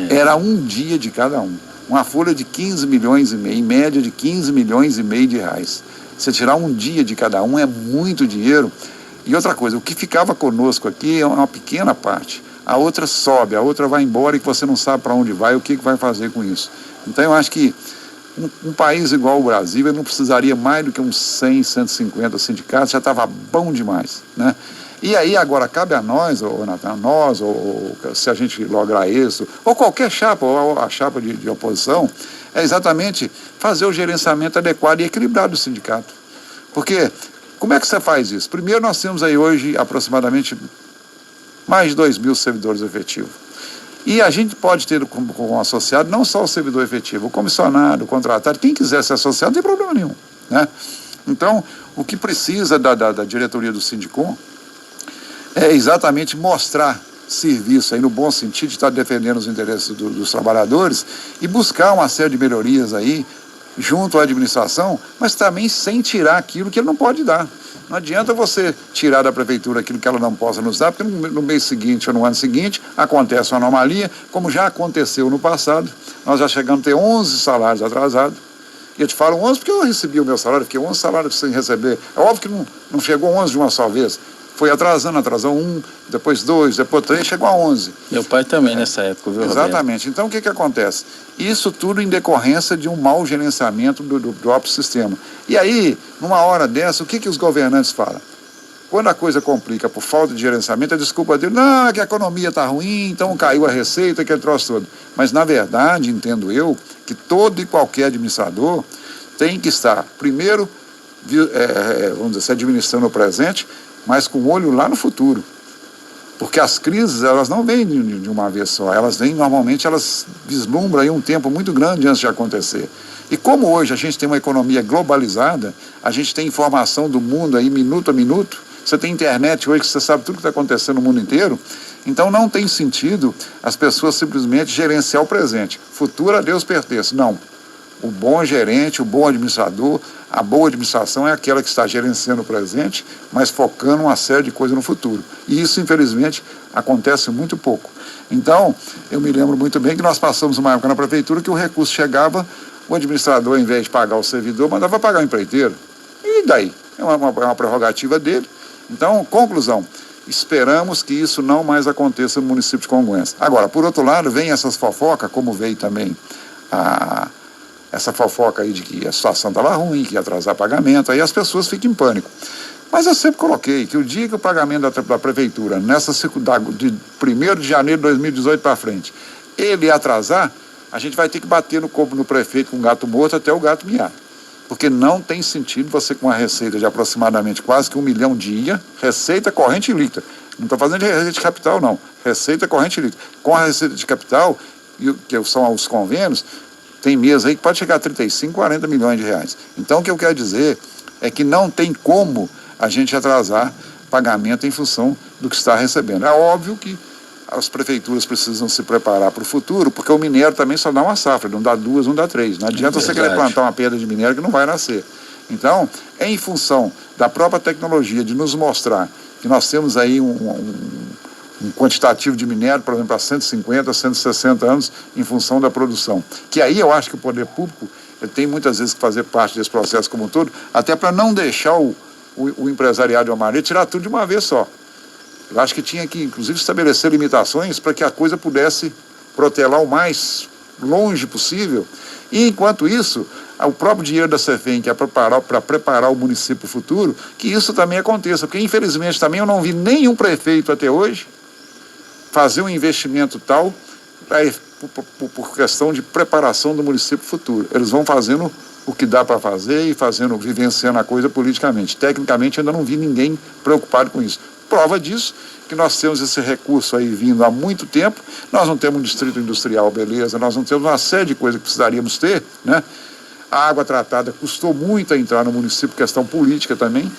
D: Era um dia de cada um. Uma folha de 15 milhões e meio, em média de 15 milhões e meio de reais. Você tirar um dia de cada um é muito dinheiro. E outra coisa, o que ficava conosco aqui é uma pequena parte. A outra sobe, a outra vai embora e você não sabe para onde vai, o que vai fazer com isso. Então eu acho que um país igual o Brasil, ele não precisaria mais do que uns 100, 150 sindicatos, já estava bom demais, né? E aí agora cabe a nós, ou Natan, nós, ou se a gente lograr isso, ou qualquer chapa, ou a chapa de oposição, é exatamente fazer o gerenciamento adequado e equilibrado do sindicato. Porque, como é que você faz isso? Primeiro, nós temos aí hoje aproximadamente mais de 2 mil servidores efetivos. E a gente pode ter como associado não só o servidor efetivo, o comissionado, o contratado, quem quiser ser associado, não tem problema nenhum, né? Então, o que precisa da diretoria do Sindicom é exatamente mostrar serviço aí no bom sentido de estar defendendo os interesses dos trabalhadores e buscar uma série de melhorias aí junto à administração, mas também sem tirar aquilo que ele não pode dar. Não adianta você tirar da prefeitura aquilo que ela não possa nos dar, porque no mês seguinte ou no ano seguinte acontece uma anomalia, como já aconteceu no passado. Nós já chegamos a ter 11 salários atrasados. E eu te falo 11 porque eu recebi o meu salário, fiquei 11 salários sem receber. É óbvio que não chegou 11 de uma só vez. Foi atrasou 1, depois 2, depois 3, chegou a 11.
C: Meu pai também nessa época, viu, Roberto?
D: Exatamente. Então, o que acontece? Isso tudo em decorrência de um mau gerenciamento do próprio sistema. E aí, numa hora dessa, o que os governantes falam? Quando a coisa complica por falta de gerenciamento, a desculpa dele, não, é que a economia está ruim, então caiu a receita, aquele troço todo. Mas, na verdade, entendo eu, que todo e qualquer administrador tem que estar, primeiro, vamos dizer, se administrando o presente, mas com o olho lá no futuro. Porque as crises, elas não vêm de uma vez só, elas vêm, normalmente, elas vislumbram aí um tempo muito grande antes de acontecer. E como hoje a gente tem uma economia globalizada, a gente tem informação do mundo aí minuto a minuto, você tem internet hoje que você sabe tudo que está acontecendo no mundo inteiro, então não tem sentido as pessoas simplesmente gerenciar o presente. Futuro a Deus pertence. Não. O bom gerente, o bom administrador, a boa administração é aquela que está gerenciando o presente, mas focando uma série de coisas no futuro. E isso, infelizmente, acontece muito pouco. Então, eu me lembro muito bem que nós passamos uma época na prefeitura que o recurso chegava, o administrador, ao invés de pagar o servidor, mandava pagar o empreiteiro. E daí? É uma prerrogativa dele. Então, conclusão, esperamos que isso não mais aconteça no município de Congonhas. Agora, por outro lado, vem essas fofocas, como veio também essa fofoca aí de que a situação estava ruim, que ia atrasar pagamento, aí as pessoas ficam em pânico. Mas eu sempre coloquei que o dia que o pagamento da prefeitura, nessa de 1º de janeiro de 2018 para frente, ele atrasar, a gente vai ter que bater no prefeito com um gato morto até o gato miar. Porque não tem sentido você com uma receita de aproximadamente quase que 1 milhão dia, receita corrente e líquida. Não estou fazendo de receita de capital, não. Receita corrente e líquida. Com a receita de capital, que são os convênios, tem mês aí que pode chegar a 35, 40 milhões de reais. Então, o que eu quero dizer é que não tem como a gente atrasar pagamento em função do que está recebendo. É óbvio que as prefeituras precisam se preparar para o futuro, porque o minério também só dá uma safra, não dá 2, não dá 3. Não adianta você querer plantar uma pedra de minério que não vai nascer. Então, em função da própria tecnologia de nos mostrar que nós temos aí um quantitativo de minério, por exemplo, há 150, 160 anos, em função da produção. Que aí eu acho que o poder público ele tem muitas vezes que fazer parte desse processo como um todo, até para não deixar o empresariado de uma maneira tirar tudo de uma vez só. Eu acho que tinha que, inclusive, estabelecer limitações para que a coisa pudesse protelar o mais longe possível. E, enquanto isso, o próprio dinheiro da CEFEM, que é para preparar o município futuro, que isso também aconteça. Porque, infelizmente, também eu não vi nenhum prefeito até hoje fazer um investimento tal por questão de preparação do município futuro. Eles vão fazendo o que dá para fazer e vivenciando a coisa politicamente. Tecnicamente, ainda não vi ninguém preocupado com isso. Prova disso, que nós temos esse recurso aí vindo há muito tempo, nós não temos um distrito industrial, beleza, nós não temos uma série de coisas que precisaríamos ter, né? A água tratada custou muito a entrar no município, questão política também,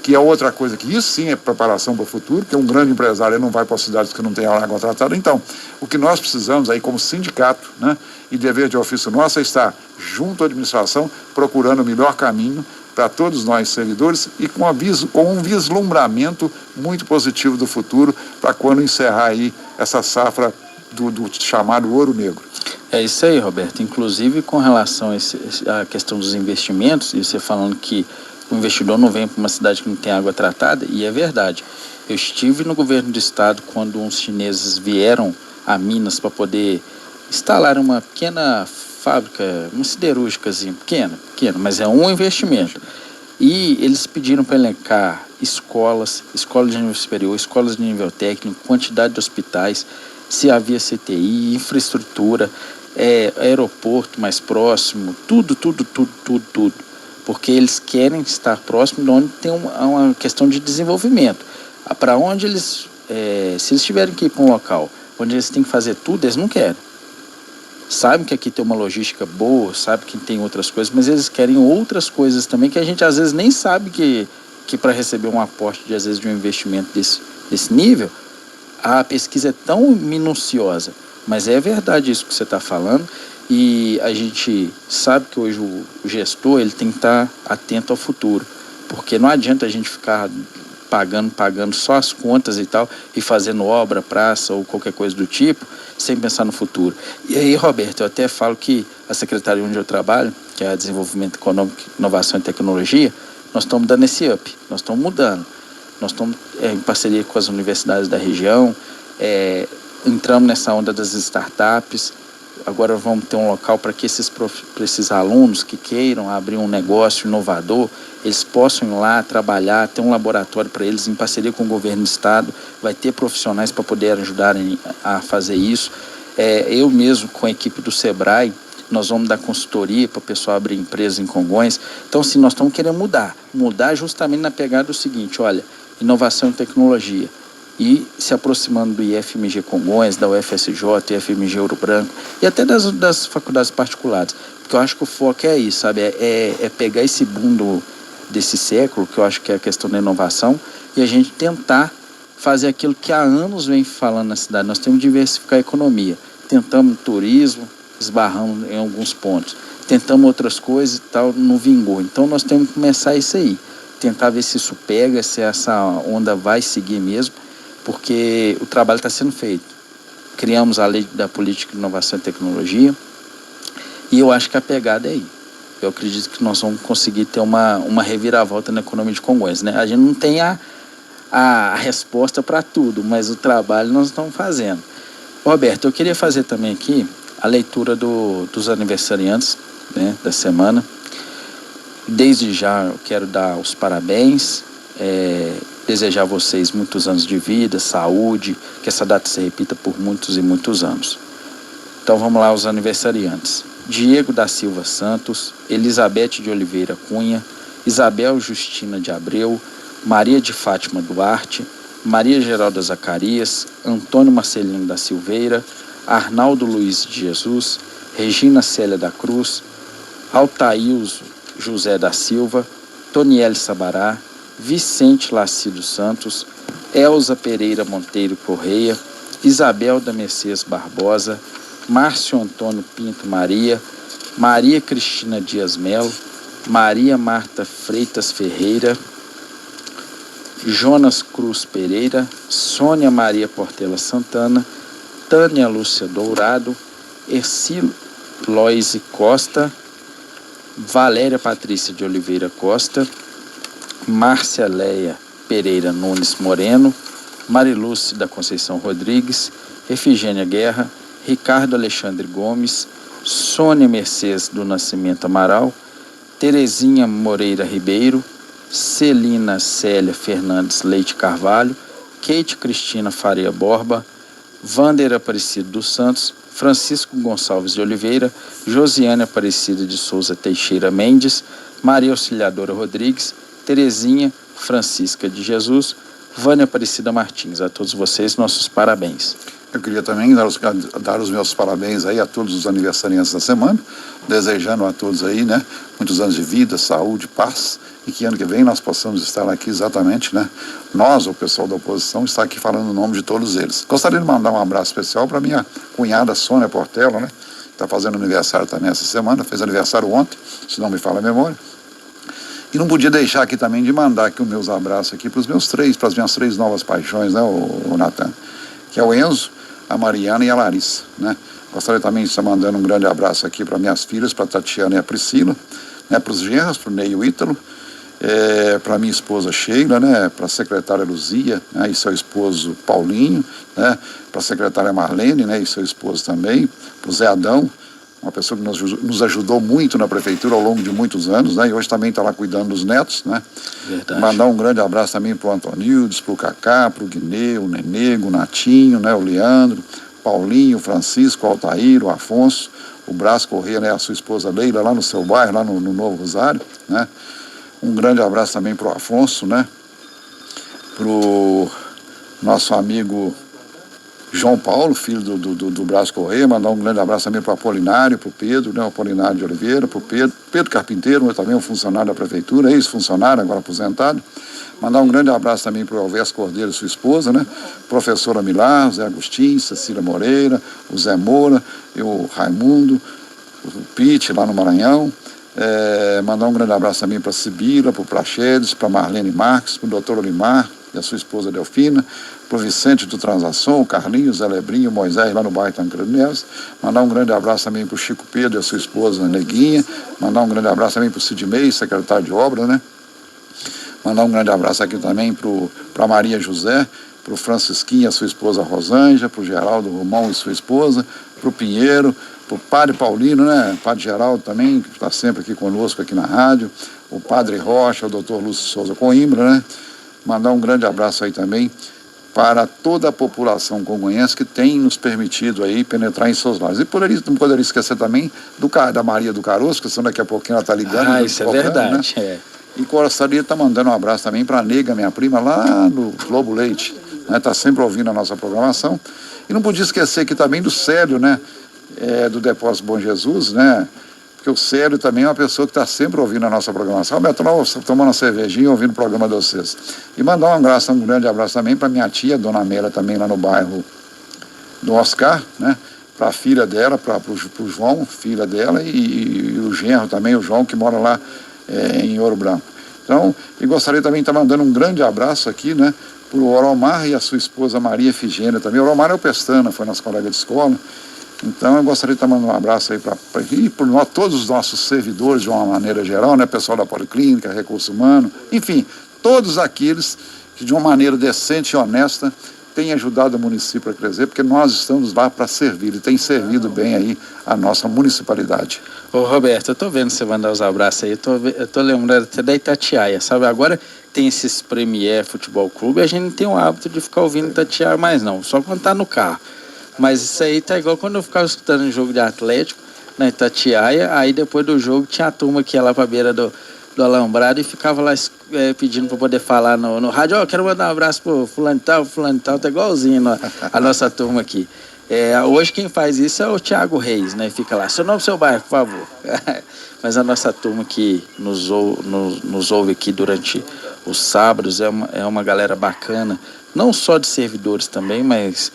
D: que é outra coisa que isso sim é preparação para o futuro, porque um grande empresário não vai para cidades que não tem água tratada. Então, o que nós precisamos aí como sindicato, né, e dever de ofício nosso é estar junto à administração, procurando o melhor caminho para todos nós servidores e com um vislumbramento muito positivo do futuro para quando encerrar aí essa safra do chamado ouro negro.
C: É isso aí, Roberto. Inclusive com relação à questão dos investimentos, e você falando que o investidor não vem para uma cidade que não tem água tratada, e é verdade. Eu estive no governo do estado quando uns chineses vieram a Minas para poder instalar uma pequena fábrica, uma siderúrgicazinha, pequena, mas é um investimento. E eles pediram para elencar escolas de nível superior, escolas de nível técnico, quantidade de hospitais, se havia CTI, infraestrutura, aeroporto mais próximo, tudo. Porque eles querem estar próximo de onde tem uma questão de desenvolvimento. Para onde eles, se eles tiverem que ir para um local onde eles têm que fazer tudo, eles não querem. Sabem que aqui tem uma logística boa, sabem que tem outras coisas, mas eles querem outras coisas também que a gente às vezes nem sabe que para receber um aporte às vezes de um investimento desse nível, a pesquisa é tão minuciosa. Mas é verdade isso que você está falando, e a gente sabe que hoje o gestor ele tem que estar atento ao futuro, porque não adianta a gente ficar pagando só as contas e tal, e fazendo obra, praça ou qualquer coisa do tipo, sem pensar no futuro. E aí, Roberto, eu até falo que a secretaria onde eu trabalho, que é a Desenvolvimento Econômico, Inovação e Tecnologia, nós estamos dando esse up, nós estamos mudando. Nós estamos em parceria com as universidades da região, entramos nessa onda das startups. Agora vamos ter um local para que esses alunos que queiram abrir um negócio inovador, eles possam ir lá trabalhar, ter um laboratório para eles em parceria com o governo do estado, vai ter profissionais para poder ajudarem a fazer isso. Eu mesmo, com a equipe do Sebrae, nós vamos dar consultoria para o pessoal abrir empresas em Congonhas. Então, assim, nós estamos querendo mudar justamente na pegada do seguinte, olha, inovação e tecnologia. E se aproximando do IFMG Congonhas, da UFSJ, IFMG Ouro Branco e até das faculdades particulares. Porque eu acho que o foco é isso, sabe? É pegar esse boom desse século, que eu acho que é a questão da inovação, e a gente tentar fazer aquilo que há anos vem falando na cidade. Nós temos que diversificar a economia. Tentamos turismo, esbarramos em alguns pontos. Tentamos outras coisas e tal, não vingou. Então nós temos que começar isso aí. Tentar ver se isso pega, se essa onda vai seguir mesmo, porque o trabalho está sendo feito. Criamos a lei da política de inovação e tecnologia e eu acho que a pegada é aí. Eu acredito que nós vamos conseguir ter uma reviravolta na economia de Congonhas, né? A gente não tem a resposta para tudo, mas o trabalho nós estamos fazendo. Roberto, eu queria fazer também aqui a leitura dos aniversariantes, né, da semana. Desde já eu quero dar os parabéns, desejar a vocês muitos anos de vida, saúde, que essa data se repita por muitos e muitos anos. Então vamos lá, os aniversariantes. Diego da Silva Santos, Elizabeth de Oliveira Cunha, Isabel Justina de Abreu, Maria de Fátima Duarte, Maria Geralda Zacarias, Antônio Marcelino da Silveira, Arnaldo Luiz de Jesus, Regina Célia da Cruz, Altaílzo José da Silva, Toniele Sabará, Vicente Lacido Santos, Elza Pereira Monteiro Correia, Isabel da Mercedes Barbosa, Márcio Antônio Pinto Maria, Maria Cristina Dias Melo, Maria Marta Freitas Ferreira, Jonas Cruz Pereira, Sônia Maria Portela Santana, Tânia Lúcia Dourado, Ercílio Loise Costa, Valéria Patrícia de Oliveira Costa, Márcia Leia Pereira Nunes Moreno, Marilúcia da Conceição Rodrigues, Efigênia Guerra, Ricardo Alexandre Gomes, Sônia Mercedes do Nascimento Amaral, Terezinha Moreira Ribeiro, Celina Célia Fernandes Leite Carvalho, Kate Cristina Faria Borba, Vander Aparecido dos Santos, Francisco Gonçalves de Oliveira, Josiane Aparecida de Souza Teixeira Mendes, Maria Auxiliadora Rodrigues, Terezinha Francisca de Jesus, Vânia Aparecida Martins. A todos vocês, nossos parabéns.
D: Eu queria também dar os meus parabéns aí a todos os aniversariantes da semana, desejando a todos aí, né, muitos anos de vida, saúde, paz, e que ano que vem nós possamos estar aqui exatamente, né, nós, o pessoal da oposição, está aqui falando o nome de todos eles. Gostaria de mandar um abraço especial para minha cunhada Sônia Portela, né, que está fazendo aniversário também essa semana, fez aniversário ontem, se não me falha a memória. E não podia deixar aqui também de mandar aqui os meus abraços aqui para as minhas três novas paixões, né, o Natan, que é o Enzo, a Mariana e a Larissa, né? Gostaria também de estar mandando um grande abraço aqui para minhas filhas, para a Tatiana e a Priscila, né? Para os genros, para o Ney e o Ítalo, para minha esposa Sheila, né? Para a secretária Luzia, né? E seu esposo Paulinho, né? Para a secretária Marlene, né? E seu esposo também, para o Zé Adão, uma pessoa que nos ajudou muito na prefeitura ao longo de muitos anos, né? E hoje também está lá cuidando dos netos, né? Verdade. Mandar um grande abraço também para o Antonildes, para o Cacá, para o Guinê, o Nenego, o Natinho, né? O Leandro, Paulinho, o Francisco, o Altair, o Afonso, o Brás Corrêa, né? A sua esposa Leila, lá no seu bairro, lá no Novo Rosário, né? Um grande abraço também para o Afonso, né? Para o nosso amigo João Paulo, filho do Brás Corrêa, mandar um grande abraço também para o Apolinário, para o Pedro, né, o Apolinário de Oliveira, para o Pedro Carpinteiro, também um funcionário da prefeitura, ex-funcionário, agora aposentado. Mandar um grande abraço também para o Alves Cordeiro e sua esposa, né, professora Milar, o Zé Agostinho, Cecília Moreira, o Zé Moura, o Raimundo, o Pite, lá no Maranhão. Mandar um grande abraço também para a Sibila, para o Praxedes, para a Marlene Marques, para o doutor Olimar e a sua esposa Delfina, para o Vicente do Transação, o Carlinhos, o Zé Lebrinho, o Moisés, lá no bairro Tancredo Neves. Mandar um grande abraço também para o Chico Pedro e a sua esposa Neguinha. Mandar um grande abraço também para o Sidney, secretário de obra, né? Mandar um grande abraço aqui também para Maria José, para o Francisquinho e a sua esposa Rosângela, para o Geraldo Romão e sua esposa, para o Pinheiro, para o Padre Paulino, né? Padre Geraldo também, que está sempre aqui conosco aqui na rádio, o Padre Rocha, o doutor Lúcio Souza Coimbra, né? Mandar um grande abraço aí também para toda a população congonhense que tem nos permitido aí penetrar em seus lares. E não poderia esquecer também da Maria do Caroço, que daqui a pouquinho ela está ligando.
C: Isso é verdade,
D: né? E gostaria de estar mandando um abraço também para a Nega, minha prima, lá no Globo Leite, né? Está sempre ouvindo a nossa programação. E não podia esquecer aqui também do Célio, né? Do Depósito Bom Jesus, né? Porque o Célio também é uma pessoa que está sempre ouvindo a nossa programação. Beto, tomando uma cervejinha, ouvindo o programa de vocês. E mandar um grande abraço também para minha tia, Dona Amélia, também lá no bairro do Oscar, né? Para a filha dela, para o João, filha dela, e o genro também, o João, que mora lá em Ouro Branco. Então, e gostaria também de estar mandando um grande abraço aqui, né? Para o Oromar e a sua esposa Maria Efigênia também. O Oromar é o Pestana, foi nosso colega de escola. Então, eu gostaria de estar mandando um abraço aí para todos os nossos servidores, de uma maneira geral, né? Pessoal da Policlínica, Recurso Humano, enfim, todos aqueles que, de uma maneira decente e honesta, têm ajudado o município a crescer, porque nós estamos lá para servir e tem servido bem aí a nossa municipalidade.
C: Ô Roberto, eu estou vendo você mandar os abraços aí, eu tô lembrando até da Itatiaia, sabe? Agora tem esses Premier Futebol Clube, a gente não tem o hábito de ficar ouvindo Itatiaia mais não, só quando tá no carro. Mas isso aí tá igual quando eu ficava escutando um jogo de Atlético na Itatiaia, aí depois do jogo tinha a turma que ia lá pra beira do alambrado e ficava lá pedindo para poder falar no rádio, quero mandar um abraço pro fulano e tal, tá igualzinho a nossa turma aqui. Hoje quem faz isso é o Thiago Reis, né? Fica lá, seu nome, seu bairro, por favor. Mas a nossa turma que nos ouve aqui durante os sábados é uma galera bacana, não só de servidores também, mas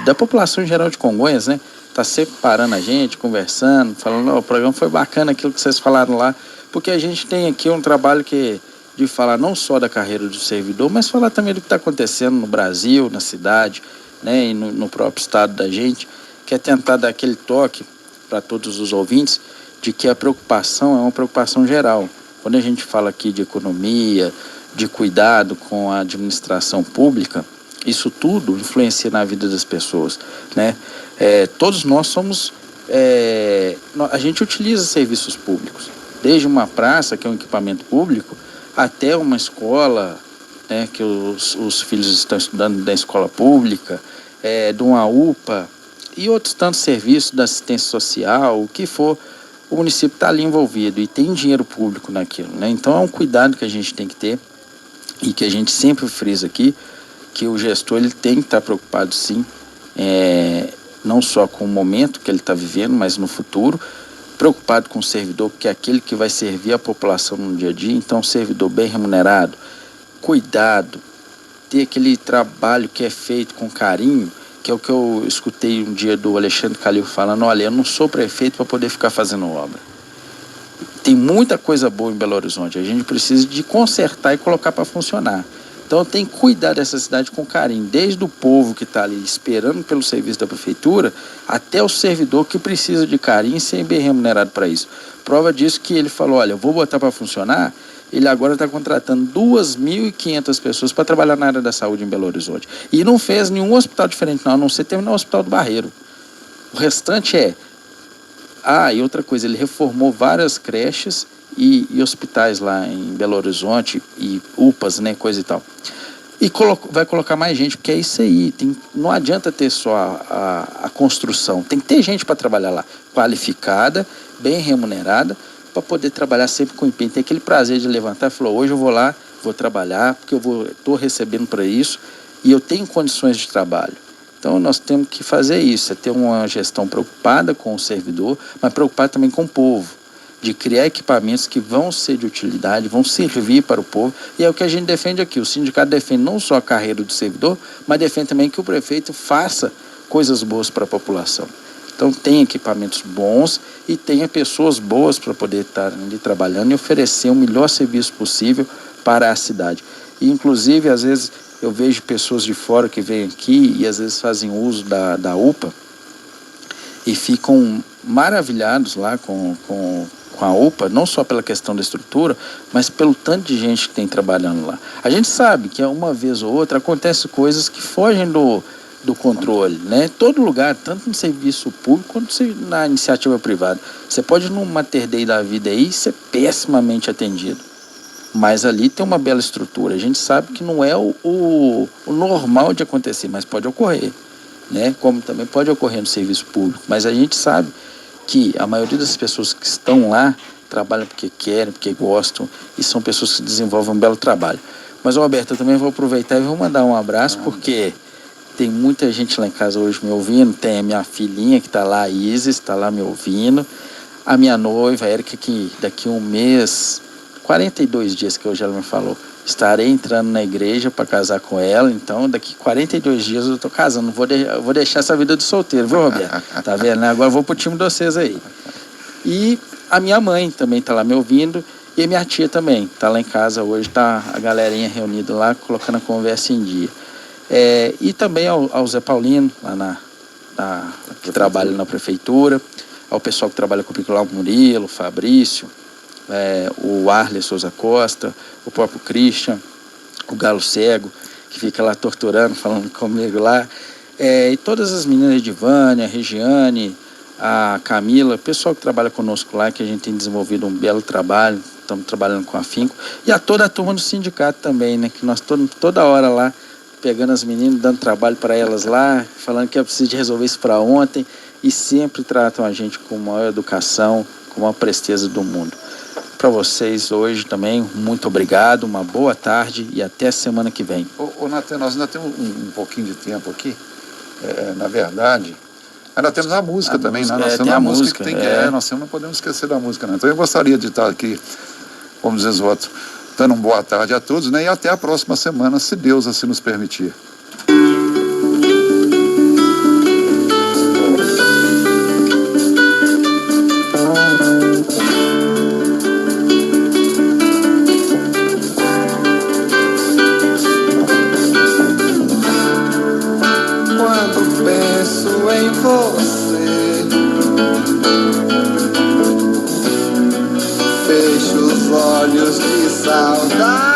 C: da população em geral de Congonhas, né? Tá sempre parando a gente, conversando, falando, o programa foi bacana, aquilo que vocês falaram lá, porque a gente tem aqui um trabalho de falar não só da carreira do servidor, mas falar também do que está acontecendo no Brasil, na cidade, né, e no próprio estado da gente, que é tentar dar aquele toque para todos os ouvintes de que a preocupação é uma preocupação geral. Quando a gente fala aqui de economia, de cuidado com a administração pública, isso tudo influencia na vida das pessoas, né? Todos nós somos... a gente utiliza serviços públicos, desde uma praça, que é um equipamento público, até uma escola, né, que os filhos estão estudando da escola pública, de uma UPA e outros tantos serviços da assistência social, o que for, o município está ali envolvido e tem dinheiro público naquilo, né? Então é um cuidado que a gente tem que ter e que a gente sempre frisa aqui, que o gestor ele tem que estar preocupado sim, não só com o momento que ele está vivendo, mas no futuro, preocupado com o servidor, que é aquele que vai servir a população no dia a dia. Então, um servidor bem remunerado, cuidado, ter aquele trabalho que é feito com carinho, que é o que eu escutei um dia do Alexandre Calil falando, olha, eu não sou prefeito para poder ficar fazendo obra. Tem muita coisa boa em Belo Horizonte, a gente precisa de consertar e colocar para funcionar. Então tem que cuidar dessa cidade com carinho, desde o povo que está ali esperando pelo serviço da prefeitura, até o servidor que precisa de carinho e ser bem remunerado para isso. Prova disso que ele falou, olha, eu vou botar para funcionar, ele agora está contratando 2.500 pessoas para trabalhar na área da saúde em Belo Horizonte. E não fez nenhum hospital diferente não, a não ser terminar o Hospital do Barreiro. O restante e outra coisa, ele reformou várias creches e hospitais lá em Belo Horizonte e UPAs, né, coisa e tal. E vai colocar mais gente, porque é isso aí, não adianta ter só a construção, tem que ter gente para trabalhar lá, qualificada, bem remunerada, para poder trabalhar sempre com empenho, tem aquele prazer de levantar e falar, hoje eu vou lá, vou trabalhar, porque eu estou recebendo para isso e eu tenho condições de trabalho. Então nós temos que fazer isso, ter uma gestão preocupada com o servidor, mas preocupada também com o povo, de criar equipamentos que vão ser de utilidade, vão servir para o povo, e é o que a gente defende aqui. O sindicato defende não só a carreira do servidor, mas defende também que o prefeito faça coisas boas para a população. Então tem equipamentos bons e tenha pessoas boas para poder estar ali trabalhando e oferecer o melhor serviço possível para a cidade. E inclusive, às vezes, eu vejo pessoas de fora que vêm aqui e às vezes fazem uso da UPA e ficam maravilhados lá com com a UPA, não só pela questão da estrutura, mas pelo tanto de gente que tem trabalhando lá. A gente sabe que uma vez ou outra acontecem coisas que fogem do controle, né? Todo lugar, tanto no serviço público quanto na iniciativa privada. Você pode ir num Mater Dei da vida aí e ser pessimamente atendido. Mas ali tem uma bela estrutura. A gente sabe que não é o normal de acontecer, mas pode ocorrer, né? Como também pode ocorrer no serviço público. Mas a gente sabe que a maioria das pessoas que estão lá trabalham porque querem, porque gostam, e são pessoas que desenvolvem um belo trabalho. Mas, Roberto, eu também vou aproveitar e vou mandar um abraço, porque tem muita gente lá em casa hoje me ouvindo. Tem a minha filhinha que está lá, a Isis, está lá me ouvindo. A minha noiva, a Érica, que daqui um mês, 42 dias que hoje ela me falou, estarei entrando na igreja para casar com ela. Então, daqui 42 dias eu estou casando. Vou deixar essa vida de solteiro, viu, Roberto? Tá vendo? Agora eu vou pro time de vocês aí. E a minha mãe também está lá me ouvindo. E a minha tia também está lá em casa hoje. Está a galerinha reunida lá, colocando a conversa em dia. E também ao Zé Paulino, lá que trabalha na prefeitura. Ao pessoal que trabalha comigo lá, o Murilo, o Fabrício, o Arley Souza Costa, o próprio Christian, o Galo Cego, que fica lá torturando, falando comigo lá, e todas as meninas, a Edivânia, a Regiane, a Camila, o pessoal que trabalha conosco lá, que a gente tem desenvolvido um belo trabalho, estamos trabalhando com afinco, e a toda a turma do sindicato também, né, que nós toda hora lá, pegando as meninas, dando trabalho para elas lá, falando que é preciso de resolver isso para ontem, e sempre tratam a gente com a maior educação, com a maior presteza do mundo. Para vocês hoje também, muito obrigado, uma boa tarde e até a semana que vem.
D: Ô Natan, nós ainda temos um pouquinho de tempo aqui, na verdade, ainda temos a música também,
C: música,
D: né? Nós temos
C: tem
D: a
C: música
D: que tem que nós não podemos esquecer da música, né? Então eu gostaria de estar aqui, como diz o outro, dando uma boa tarde a todos, né? E até a próxima semana, se Deus assim nos permitir.
B: Quando penso em você, fecho os olhos de saudade.